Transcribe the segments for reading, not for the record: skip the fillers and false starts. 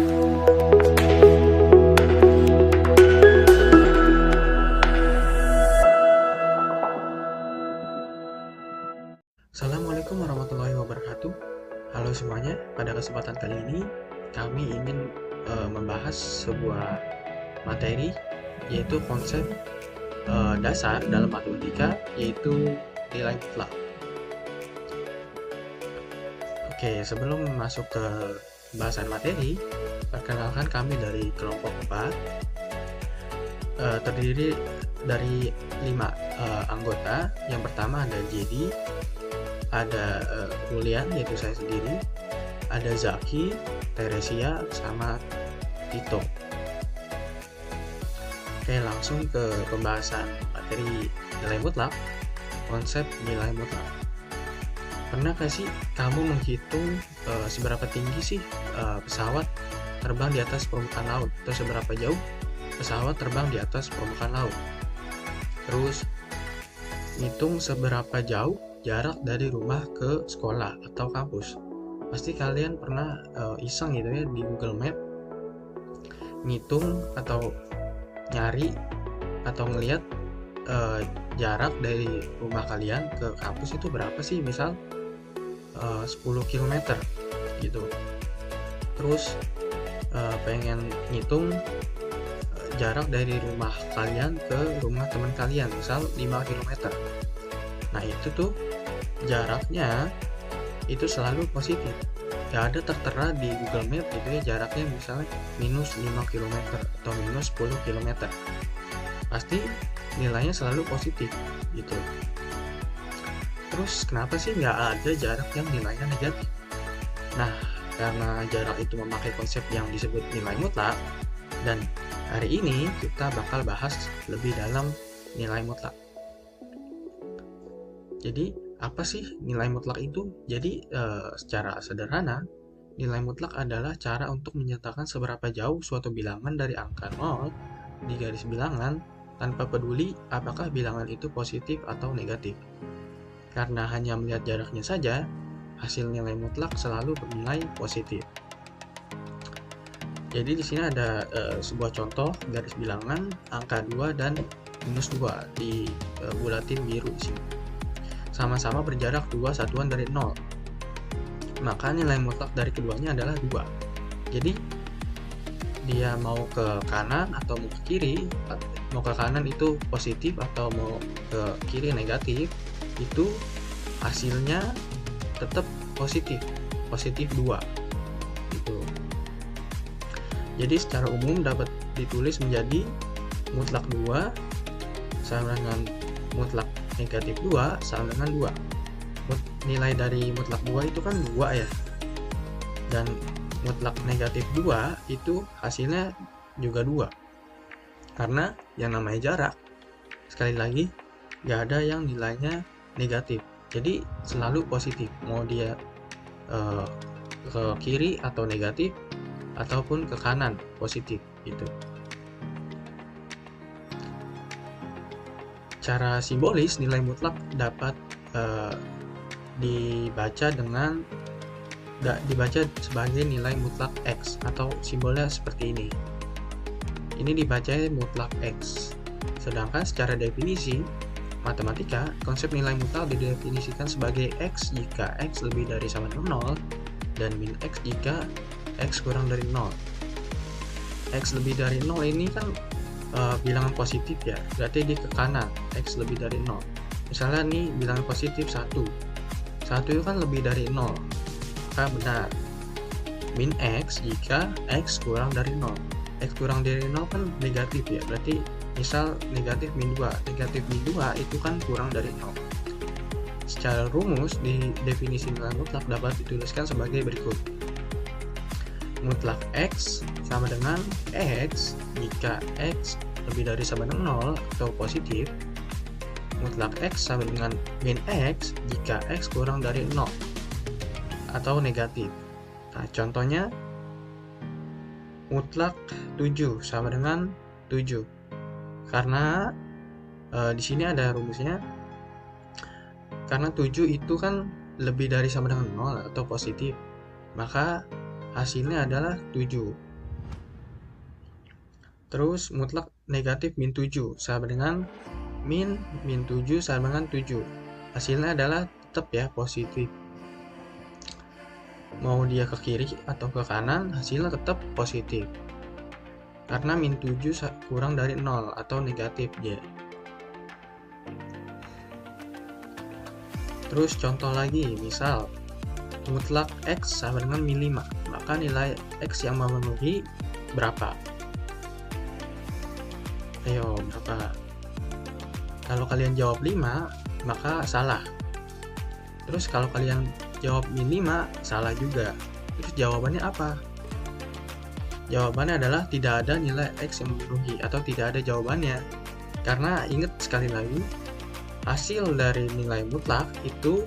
Assalamualaikum warahmatullahi wabarakatuh. Halo semuanya, pada kesempatan kali ini kami ingin membahas sebuah materi, yaitu konsep dasar dalam matematika, yaitu nilai mutlak. Oke, sebelum masuk ke bahasan materi, perkenalkan kami dari kelompok 4, terdiri dari 5 anggota. Yang pertama ada Jadi, ada Julian, yaitu saya sendiri, ada Zaki, Teresia, sama Tito. Oke, langsung ke pembahasan materi nilai mutlak, konsep nilai mutlak. Pernah gak sih kamu menghitung seberapa tinggi sih pesawat terbang di atas permukaan laut, atau seberapa jauh pesawat terbang di atas permukaan laut? Terus hitung seberapa jauh jarak dari rumah ke sekolah atau kampus. Pasti kalian pernah iseng gitu ya di Google Map, ngitung atau nyari atau ngelihat jarak dari rumah kalian ke kampus itu berapa sih, misal 10 km gitu. Terus pengen ngitung jarak dari rumah kalian ke rumah teman kalian, misal 5 km. Nah itu tuh jaraknya itu selalu positif, gak ada tertera di Google Map gitu ya jaraknya misalnya minus 5 km atau minus 10 km. Pasti nilainya selalu positif gitu. Terus kenapa sih gak ada jarak yang nilainya negatif? Nah, karena jarak itu memakai konsep yang disebut nilai mutlak, dan hari ini kita bakal bahas lebih dalam nilai mutlak. Jadi apa sih nilai mutlak itu? Jadi secara sederhana, nilai mutlak adalah cara untuk menyatakan seberapa jauh suatu bilangan dari angka 0 di garis bilangan tanpa peduli apakah bilangan itu positif atau negatif. Karena hanya melihat jaraknya saja, hasil nilai mutlak selalu bernilai positif. Jadi di sini ada sebuah contoh garis bilangan angka 2 dan minus 2 di bulatin biru di sini. Sama-sama berjarak 2 satuan dari 0. Maka nilai mutlak dari keduanya adalah 2. Jadi dia mau ke kanan atau mau ke kiri, mau ke kanan itu positif atau mau ke kiri negatif, itu hasilnya tetap positif 2 gitu. Jadi secara umum dapat ditulis menjadi mutlak 2 sama dengan mutlak negatif 2 sama dengan 2. Nilai dari mutlak 2 itu kan 2 ya, dan mutlak negatif 2 itu hasilnya juga 2, karena yang namanya jarak, sekali lagi, gak ada yang nilainya negatif, jadi selalu positif, mau dia ke kiri atau negatif ataupun ke kanan positif gitu. Cara simbolis nilai mutlak dapat dibaca sebagai nilai mutlak X, atau simbolnya seperti ini. Ini dibaca mutlak X. Sedangkan secara definisi matematika, konsep nilai mutlak didefinisikan sebagai X jika X lebih dari sama dengan 0 dan min X jika X kurang dari 0. X lebih dari 0 ini kan bilangan positif ya, berarti di ke kanan, X lebih dari 0. Misalnya nih bilangan positif 1 itu kan lebih dari 0, maka benar. Min X jika X kurang dari 0. X kurang dari 0 kan negatif ya, berarti misal negatif min 2. Negatif min 2 itu kan kurang dari 0. Secara rumus di definisi nilai mutlak dapat dituliskan sebagai berikut. Mutlak X sama dengan X jika X lebih dari sama dengan 0 atau positif. Mutlak X sama dengan min X jika X kurang dari 0 atau negatif. Nah, contohnya mutlak 7 sama dengan 7. Karena di sini ada rumusnya. Karena 7 itu kan lebih dari sama dengan 0 atau positif, maka hasilnya adalah 7. Terus mutlak negatif min 7 sama dengan min 7 sama dengan 7. Hasilnya adalah tetap ya positif. Mau dia ke kiri atau ke kanan, hasilnya tetap positif. Karena min 7 kurang dari 0 atau negatif ya. Terus contoh lagi, misal mutlak X sama dengan min 5, maka nilai X yang memenuhi berapa? Ayo, berapa? Kalau kalian jawab 5, maka salah. Terus kalau kalian jawab min 5, salah juga. Terus jawabannya apa? Jawabannya adalah tidak ada nilai X yang memenuhi atau tidak ada jawabannya. Karena ingat sekali lagi, hasil dari nilai mutlak itu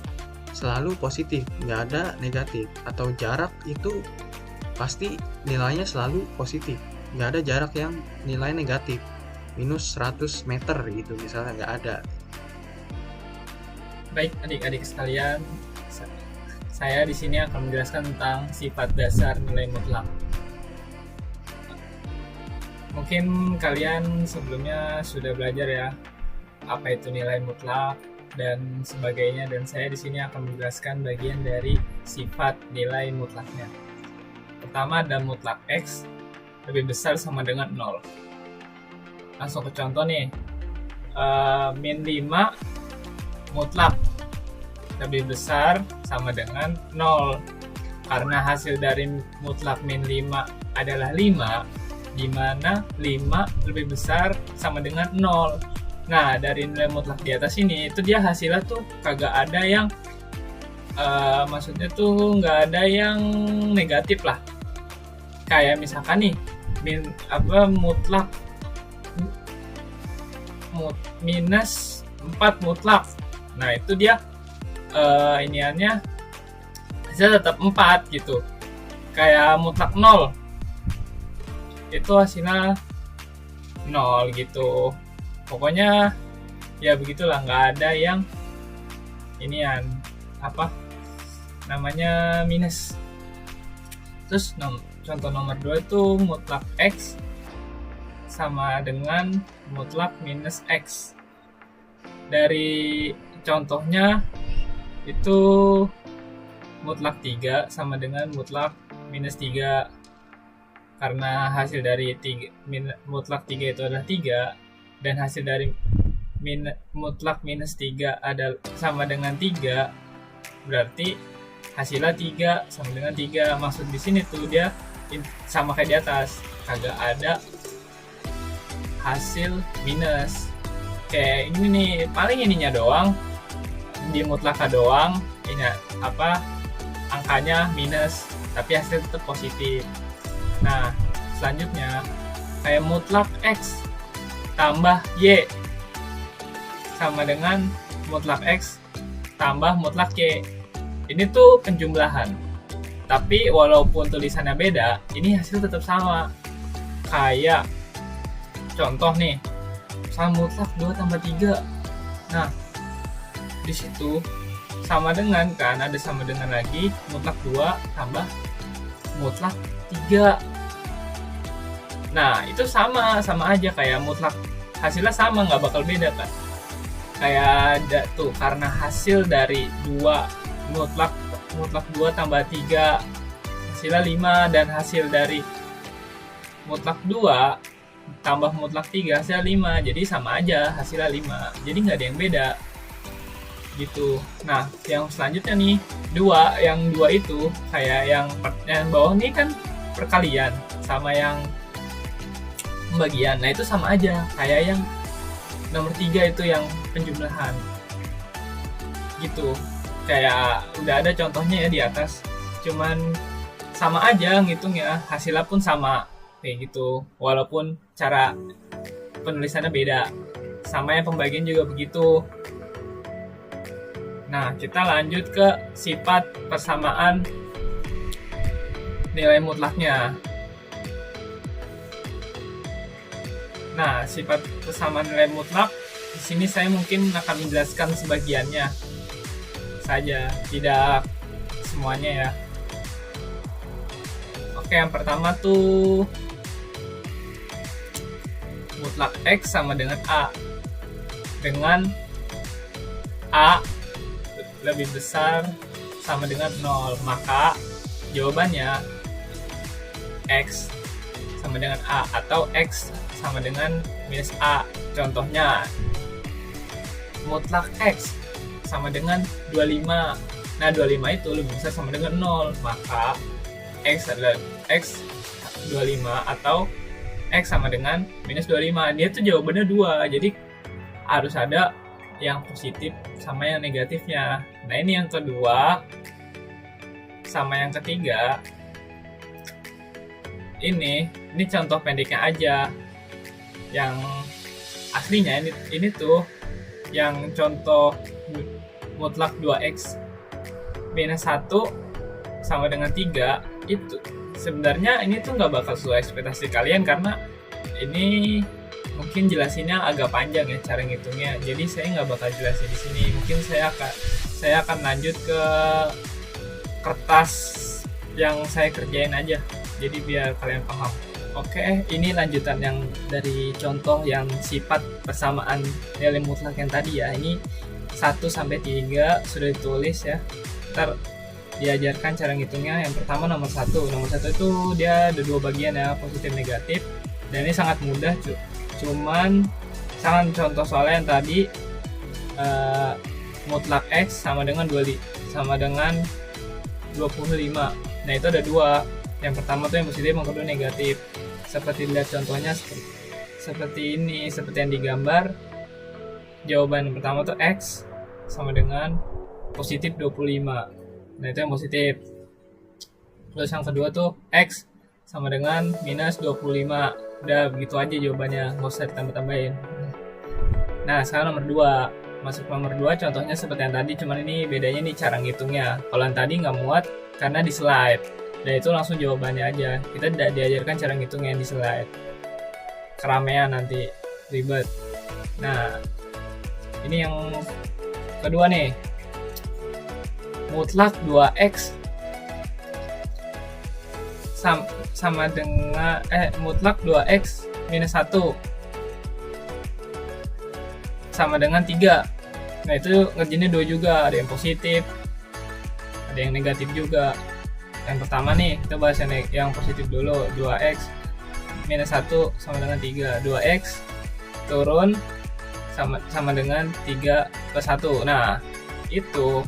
selalu positif, nggak ada negatif. Atau jarak itu pasti nilainya selalu positif, nggak ada jarak yang nilai negatif, minus 100 meter gitu misalnya, nggak ada. Baik adik-adik sekalian, saya di sini akan menjelaskan tentang sifat dasar nilai mutlak. Mungkin kalian sebelumnya sudah belajar ya apa itu nilai mutlak dan sebagainya, dan saya di sini akan menjelaskan bagian dari sifat nilai mutlaknya. Pertama ada mutlak X lebih besar sama dengan 0. Langsung ke contoh nih, min 5 mutlak lebih besar sama dengan 0. Karena hasil dari mutlak min 5 adalah 5, di mana 5 lebih besar sama dengan 0. Nah, dari nilai mutlak di atas ini, itu dia hasilnya tuh kagak ada yang maksudnya tuh nggak ada yang negatif lah. Kayak misalkan nih, mutlak minus 4 mutlak. Nah, itu dia iniannya hasilnya tetap 4 gitu. Kayak mutlak 0. Itu hasilnya 0 gitu. Pokoknya ya begitulah, nggak ada yang inian minus. Terus contoh nomor 2 itu mutlak X sama dengan mutlak minus X. Dari contohnya itu mutlak 3 sama dengan mutlak minus 3. Karena hasil dari mutlak 3 itu adalah 3, dan hasil dari mutlak minus 3 adalah sama dengan 3, berarti hasilnya 3 sama dengan 3. Maksud di sini tuh dia sama kayak di atas, kagak ada hasil minus. Kayak ini nih, paling ininya doang, di mutlaknya doang ini angkanya minus, tapi hasil tetap positif. Nah, selanjutnya kayak mutlak X tambah Y sama dengan mutlak X tambah mutlak Y. Ini tuh penjumlahan, tapi walaupun tulisannya beda, ini hasil tetap sama. Kayak contoh nih, sama mutlak 2 tambah 3. Nah, di situ sama dengan, kan ada sama dengan lagi, mutlak 2 tambah mutlak 3. Nah, itu sama aja kayak mutlak, hasilnya sama, nggak bakal beda kan. Kayak tuh, karena hasil dari 2 mutlak 2 tambah 3 hasilnya 5, dan hasil dari mutlak 2 tambah mutlak 3 hasilnya 5, jadi sama aja hasilnya 5, jadi nggak ada yang beda gitu. Nah, yang selanjutnya nih, yang 2 itu kayak yang bawah nih kan perkalian sama yang pembagian. Nah, itu sama aja kayak yang nomor 3 itu yang penjumlahan gitu. Kayak udah ada contohnya ya di atas, cuman sama aja ngitungnya, hasilnya pun sama kayak gitu, walaupun cara penulisannya beda. Sama yang pembagian juga begitu. Nah, kita lanjut ke sifat persamaan nilai mutlaknya. Nah, sifat persamaan nilai mutlak di sini saya mungkin akan menjelaskan sebagiannya saja, tidak semuanya ya. Oke, yang pertama tuh mutlak X sama dengan A, dengan A lebih besar sama dengan 0, maka jawabannya X sama dengan A atau X sama dengan minus A. Contohnya mutlak X sama dengan 25. Nah 25 itu lebih besar sama dengan 0, maka X adalah X 25 atau X sama dengan minus 25. Dia tuh jawabannya 2, jadi harus ada yang positif sama yang negatifnya. Nah ini yang kedua sama yang ketiga. Ini contoh pendeknya aja. Yang aslinya ini tuh yang contoh mutlak 2x minus 1 sama dengan 3, itu sebenarnya ini tuh nggak bakal sesuai ekspektasi kalian karena ini mungkin jelasinnya agak panjang ya cara ngitungnya. Jadi saya nggak bakal jelasin di sini. Mungkin saya akan lanjut ke kertas yang saya kerjain aja. Jadi biar kalian paham. Oke, ini lanjutan yang dari contoh yang sifat persamaan nilai mutlak yang tadi ya. Ini 1 sampai 3 sudah ditulis ya. Ntar diajarkan cara ngitungnya. Yang pertama nomor 1. Nomor 1 itu dia ada 2 bagian ya, positif negatif. Dan ini sangat mudah, cuman sangat contoh soalnya yang tadi mutlak X sama dengan 25. Nah itu ada 2. Yang pertama tuh yang positif, yang kedua negatif. Seperti lihat contohnya seperti ini, seperti yang digambar. Jawaban yang pertama tuh X sama dengan positif 25. Nah itu yang positif. Terus yang kedua tuh X sama dengan minus 25. Udah begitu aja jawabannya, nggak usah ditambah-tambahin. Nah sekarang nomor 2. Masuk nomor 2 contohnya seperti yang tadi, cuman ini bedanya nih cara ngitungnya. Kalau yang tadi nggak muat karena di slide. Dan itu langsung jawabannya aja. Kita tidak diajarkan cara ngitungnya di slide. Keramaian nanti ribet. Nah, ini yang kedua nih. Mutlak 2x sama dengan mutlak 2x minus 1 sama dengan 3. Nah, itu ngerjainnya 2 juga, ada yang positif, ada yang negatif juga. Yang pertama nih, kita bahas yang positif dulu. 2x minus 1 sama dengan 3. 2x turun sama dengan 3 plus 1. Nah, itu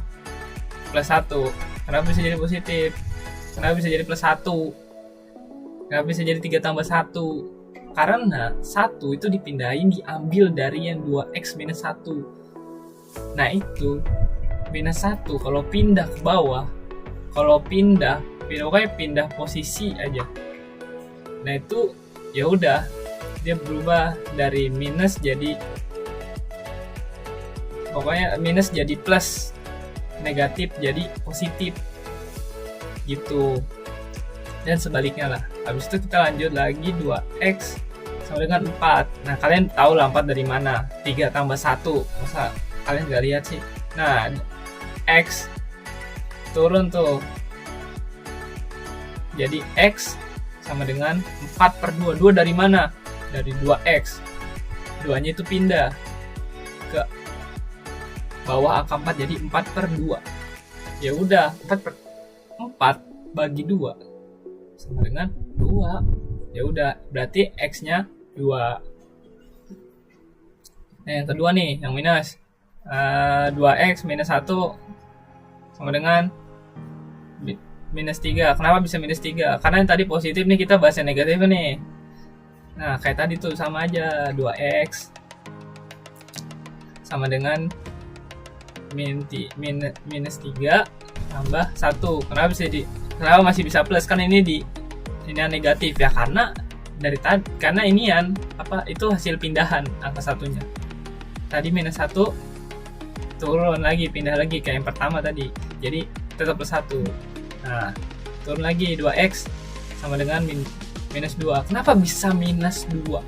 plus 1. Kenapa bisa jadi positif? Kenapa bisa jadi plus 1? Kenapa bisa jadi 3 tambah 1? Karena 1 itu dipindahin, diambil dari yang 2x minus 1. Nah, itu minus 1 kalau pindah ke bawah, kalau pokoknya pindah posisi aja. Nah itu ya udah, dia berubah dari minus jadi, pokoknya minus jadi plus, negatif jadi positif gitu. Dan sebaliknya lah. Habis itu kita lanjut lagi, 2x sama dengan 4. Nah kalian tahu lah 4 dari mana? 3 tambah 1. Masa kalian nggak lihat sih? Nah x turun tuh, jadi X sama dengan 4 per 2. 2 dari mana? Dari 2X. 2-nya itu pindah ke bawah angka 4, jadi 4 per 2. Ya udah, 4 per 4 bagi 2 sama dengan 2. Ya udah, berarti X-nya 2. Nah, yang kedua nih, yang minus. 2X minus 1 sama dengan minus 3. Kenapa bisa minus 3? Karena yang tadi positif nih, kita bahas yang negatif nih. Nah kayak tadi tuh sama aja, 2x sama dengan minus 3 tambah 1. Kenapa masih bisa plus? Kan ini yang negatif ya, karena dari tadi, karena ini itu hasil pindahan angka satunya. Tadi minus 1 turun lagi, pindah lagi kayak yang pertama tadi, jadi tetap plus 1. Nah, turun lagi 2x sama dengan minus 2. Kenapa bisa minus 2?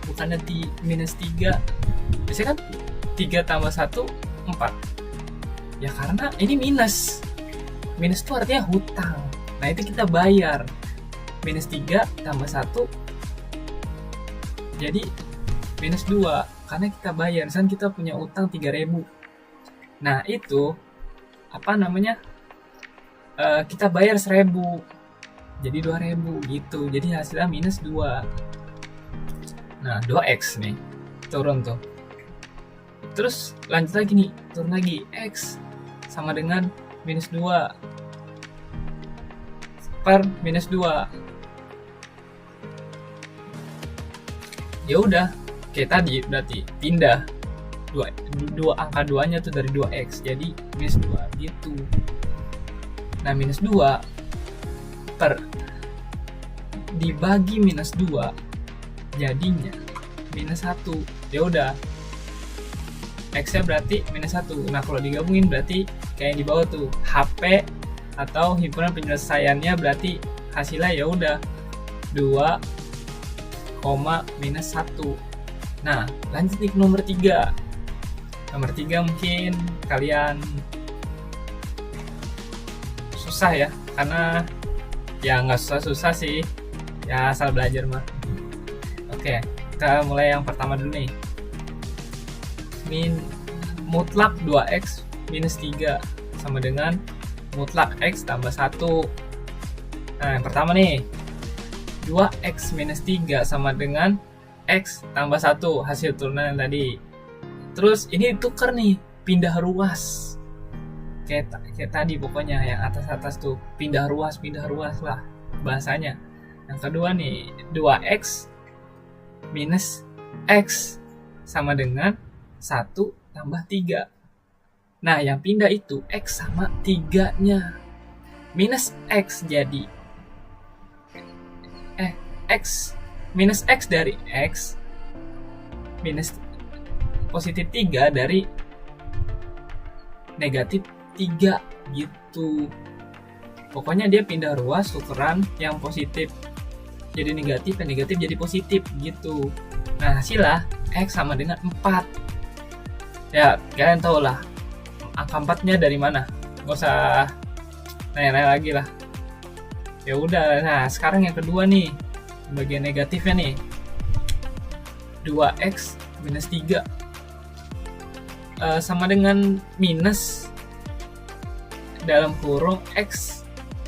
Bukannya di minus 3? Biasanya kan 3 tambah 1, 4. Ya karena ini minus. Minus itu artinya hutang. Nah itu kita bayar. Minus 3 tambah 1, Jadi minus 2 karena kita bayar. Misalkan kita punya utang 3.000. Nah, itu apa namanya? Kita bayar 1.000. Jadi 2.000 gitu. Jadi hasilnya minus 2. Nah, 2x nih. Turun tuh. Terus lanjut lagi nih, turun lagi. X sama dengan minus 2 per minus 2. Ya udah, kayak tadi berarti pindah dua angka 2-nya tuh dari 2x jadi minus 2 gitu. Nah, minus 2 per dibagi minus 2 jadinya minus 1. Ya udah, x-nya berarti minus 1. Nah, kalau digabungin berarti kayak di bawah tuh, HP atau himpunan penyelesaiannya berarti hasilnya ya udah 2, minus 1. Nah, lanjut nih ke nomor 3. Nomor 3 mungkin kalian susah ya, karena ya nggak susah-susah sih, ya asal belajar mah. Oke, kita mulai yang pertama dulu nih. Mutlak 2x minus 3 sama dengan mutlak x tambah 1. Nah, yang pertama nih, 2x minus 3 sama dengan x tambah 1, hasil turunan yang tadi. Terus ini tuker nih, pindah ruas. Kayak tadi pokoknya yang atas-atas tuh, pindah ruas lah bahasanya. Yang kedua nih, 2x minus x sama dengan 1 tambah 3. Nah, yang pindah itu x sama 3-nya. Minus x jadi x minus x dari x minus positif 3 dari negatif 3 gitu. Pokoknya dia pindah ruas, tukeran yang positif jadi negatif, yang negatif jadi positif gitu. Nah, hasilnya x sama dengan 4. Ya, kalian tau lah angka 4-nya dari mana, gak usah nanya-nanya lagi lah. Ya udah, nah sekarang yang kedua nih, bagian negatifnya nih, 2x minus 3 sama dengan minus dalam kurung x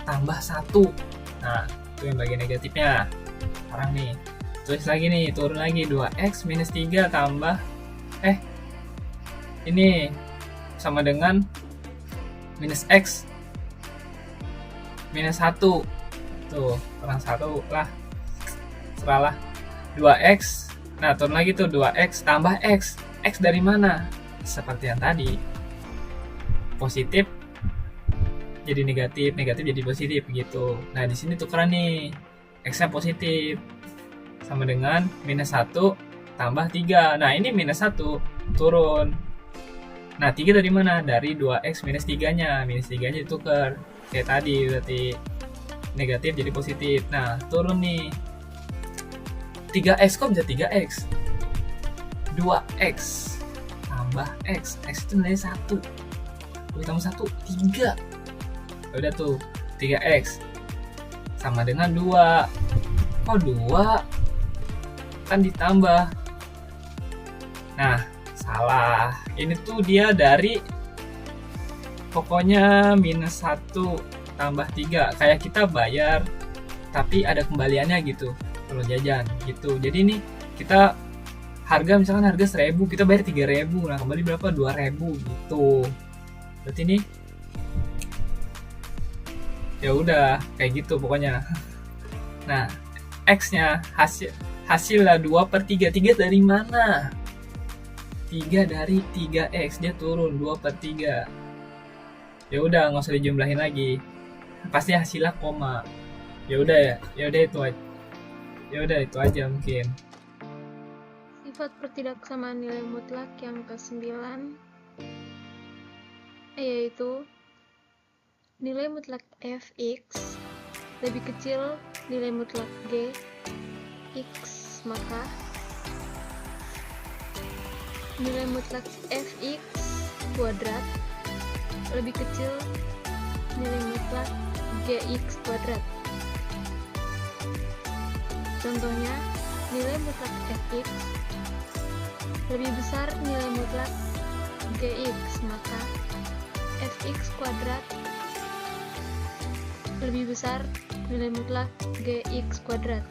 tambah 1. Nah, itu yang bagian negatifnya. Sekarang nih, tulis lagi nih, turun lagi, 2x minus 3 tambah ini sama dengan minus x minus 1. Tuh, kurang 1 lah, seralah. 2x, nah turun lagi tuh, 2x tambah x. X dari mana? Seperti yang tadi, positif jadi negatif, negatif jadi positif gitu. Nah, di sini tukeran nih, x-nya positif sama dengan minus 1 tambah 3. Nah, ini minus 1 turun. Nah, 3 dari mana? Dari 2x minus 3-nya. Minus 3-nya ditukar kayak tadi, berarti negatif jadi positif. Nah, turun nih, 3x, kok bisa 3x? 2x tambah x. X itu nilai 1. 2 tambah 1, 3. Udah tuh, 3x sama dengan 2. Kok 2? Kan ditambah. Nah, salah. Ini tuh dia dari pokoknya minus 1 tambah 3. Kayak kita bayar tapi ada kembaliannya gitu kalau jajan gitu. Jadi nih, kita harga misalkan harga 1.000, kita bayar 3.000. Nah, kembali berapa? 2.000 gitu. Berarti nih ya udah kayak gitu pokoknya. Nah, x-nya hasilnya 2/3. 3 dari mana? 3 dari 3x, dia turun 2/3. Ya udah, nggak usah dijumlahin lagi, pasti hasilnya koma. Ya udah itu aja mungkin. Sifat pertidaksamaan nilai mutlak yang ke-9 yaitu nilai mutlak fx lebih kecil nilai mutlak g x, maka nilai mutlak fx kuadrat lebih kecil nilai mutlak gx kuadrat. Contohnya, nilai mutlak fx lebih besar nilai mutlak gx, maka fx kuadrat lebih besar nilai mutlak gx kuadrat.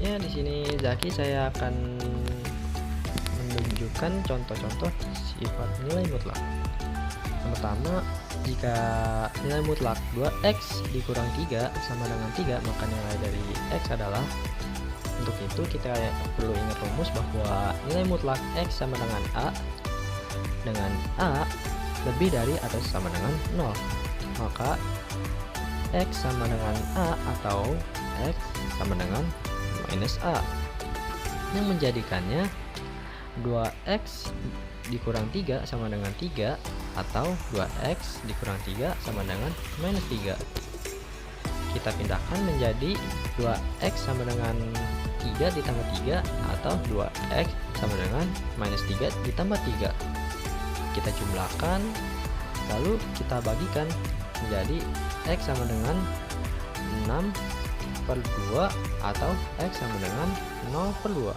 Ya, di sini Zaki saya akan menunjukkan contoh-contoh sifat nilai mutlak. Yang pertama, jika nilai mutlak 2x dikurang 3 sama dengan 3, maka nilai dari x adalah, untuk itu kita perlu ingat rumus bahwa nilai mutlak x sama dengan a lebih dari atau sama dengan 0. Maka x sama dengan a atau x sama dengan minus a, yang menjadikannya 2x dikurang 3 sama dengan 3 atau 2x dikurang 3 sama dengan minus 3. Kita pindahkan menjadi 2x sama dengan 3 ditambah 3 atau 2x sama dengan minus 3 ditambah 3. Kita jumlahkan, lalu kita bagikan menjadi x sama dengan 6/2 atau x sama dengan 0/2,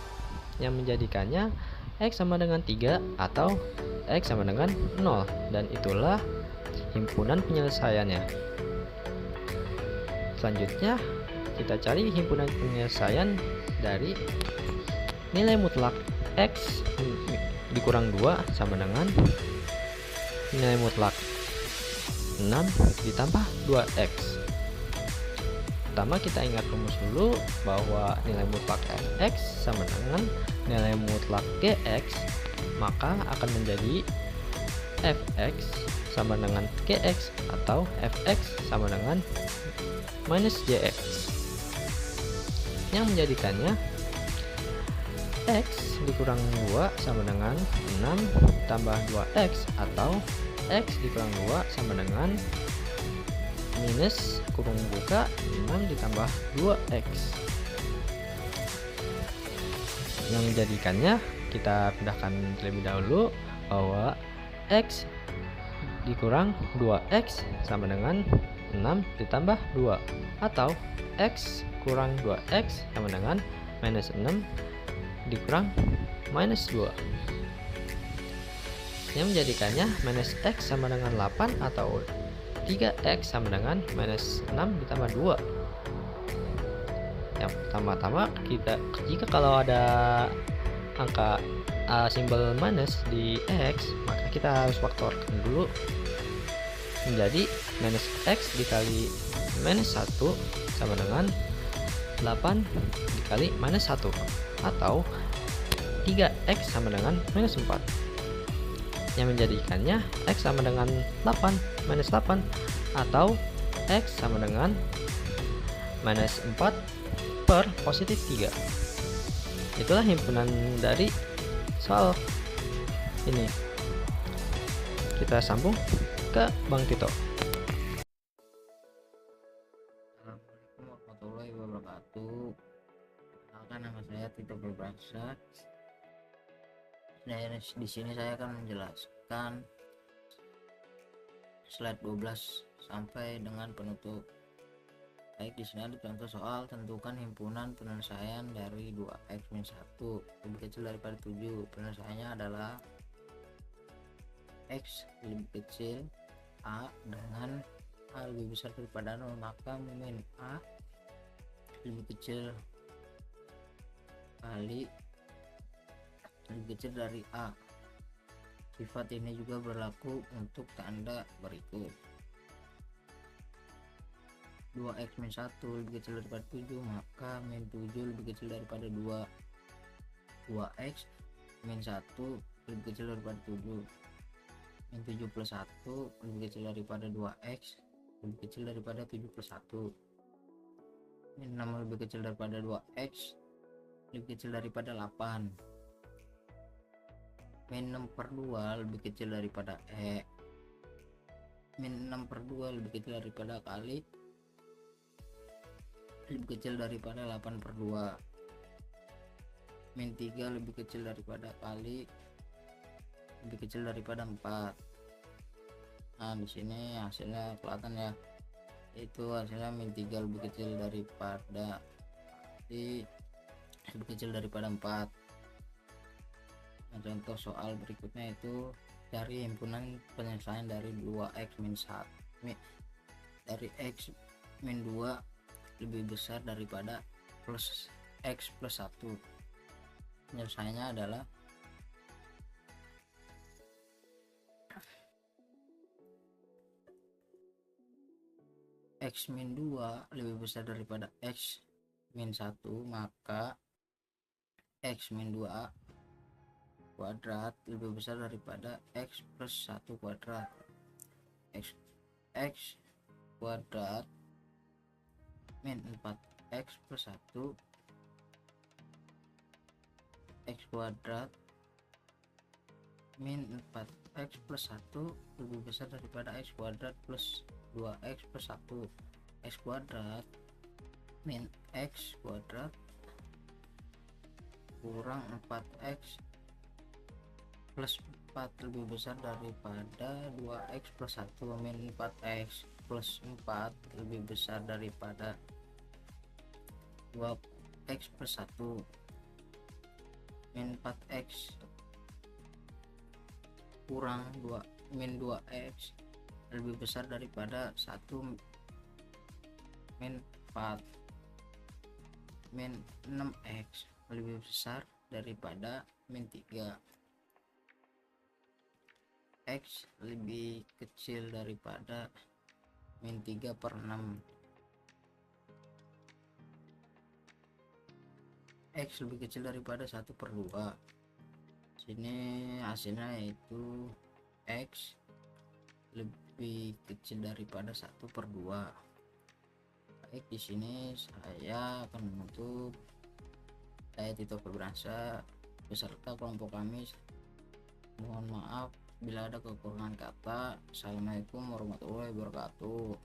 yang menjadikannya x sama dengan 3 atau x sama dengan 0, dan itulah himpunan penyelesaiannya. Selanjutnya kita cari himpunan penyelesaian dari nilai mutlak x dikurang 2 sama dengan nilai mutlak 6 ditambah 2x. Pertama, kita ingat rumus dulu bahwa nilai mutlak fx sama dengan nilai mutlak gx, maka akan menjadi fx sama dengan gx atau fx sama dengan minus gx, yang menjadikannya x dikurang 2 sama dengan 6 tambah 2x atau x dikurang 2 sama dengan minus kurung buka 6 ditambah 2x, yang menjadikannya kita pindahkan terlebih dahulu bahwa x dikurang 2x sama dengan 6 ditambah 2 atau x kurang 2x sama dengan minus 6 dikurang minus 2, yang menjadikannya minus x sama dengan 8 atau 3x sama dengan minus 6 ditambah 2. Yang pertama-tama, jika kalau ada angka simbol minus di x, maka kita harus faktorkan dulu menjadi minus x dikali minus 1 sama dengan 8 dikali minus 1 atau 3x sama dengan minus 4, yang menjadikannya x sama dengan 8 minus 8 atau x sama dengan minus 4 per positif 3. Itulah himpunan dari soal ini. Kita sambung ke Bang Tito. Assalamualaikum warahmatullahi wabarakatuh. Perkenalkan, nama saya Tito Berbangsa. Di sini saya akan menjelaskan slide 12 sampai dengan penutup. Baik, di sini ada contoh soal, tentukan himpunan penyelesaian dari 2x-1 lebih kecil daripada 7. Penyelesaiannya adalah x lebih kecil a dengan a lebih besar daripada 0, maka min a lebih kecil kali lebih kecil dari a. Sifat ini juga berlaku untuk tanda berikut. 2x-1 lebih kecil daripada 7, maka min 7 lebih kecil daripada 2. 2x min 1 lebih kecil daripada 7. Min 7 plus 1 lebih kecil daripada 2x lebih kecil daripada 7 plus 1. Min 6 lebih kecil daripada 2x lebih kecil daripada 8. Min 6/2 lebih kecil daripada min 6/2 lebih kecil daripada kali lebih kecil daripada 8/2. Min 3 lebih kecil daripada kali lebih kecil daripada 4. Nah, di sini hasilnya kelihatan ya, itu hasilnya min 3 lebih kecil daripada pasti lebih kecil daripada 4. Nah, contoh soal berikutnya itu cari himpunan penyelesaian dari 2x min 1 dari x min 2 lebih besar daripada plus x plus 1. Penyelesaiannya adalah x min 2 lebih besar daripada x min 1, maka x min 2 kuadrat lebih besar daripada x plus 1 kuadrat. X kuadrat min 4x plus 1 x kuadrat min 4x plus 1 lebih besar daripada x kuadrat plus 2x plus 1. X kuadrat min x kuadrat kurang 4x plus 4 lebih besar daripada 2x plus 1 min 4x plus 4 lebih besar daripada 2x plus 1 min 4x kurang 2 min 2x lebih besar daripada 1 min 4 min 6x lebih besar daripada min 3. X lebih kecil daripada min 3 per 6. X lebih kecil daripada 1 per 2. Sini hasilnya yaitu X lebih kecil daripada 1 per 2. Baik, di sini saya akan menutup. Saya Tito Febriansyah beserta kelompok kami. Mohon maaf bila ada kekurangan kata. Assalamualaikum warahmatullahi wabarakatuh.